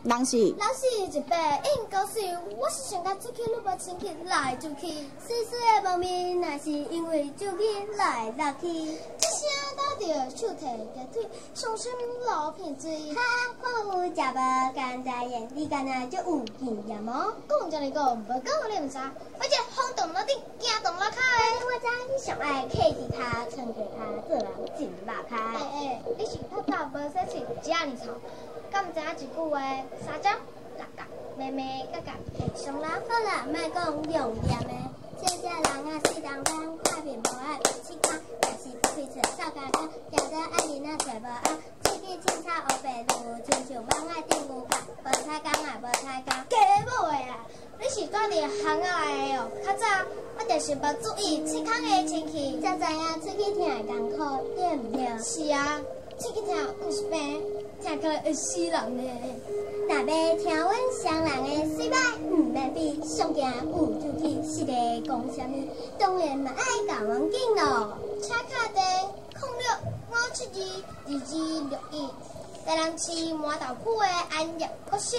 人是一百应高兴，我是想甲出去落把亲戚来出去，细细的猫咪那是因为出去来落去，一声打着手提夹腿，上身老片水，哈，看有食无甘在眼，你敢若足有经验无？讲就你讲，无讲你毋知，而且风动楼顶，惊动楼开。我知你上爱客伫骹，床底骹，做人真肉开。你是太大无说穿，只安尼臭。敢毋知影一句话，三角、六角、妹妹、角角，会上啦。好啦，莫讲亮点的。这人啊，四人班，看片无爱变气康，若是不开车扫家家，行着爱人啊找无红，刺激青草黑白路，亲像网爱顶牛角，无彩工啊无彩工。假某的啊，你是住伫乡下来的哦？较早我就是无注意健康的亲戚，才知影出去听艰苦，对毋对？是啊。出去听毋是病，听起来会死人呢。若要听阮乡人的水歹，毋免比，上惊有出去，是个讲啥物？当然嘛爱甲阮紧咯。车卡地0657222261，台南市麻豆区的安业国小。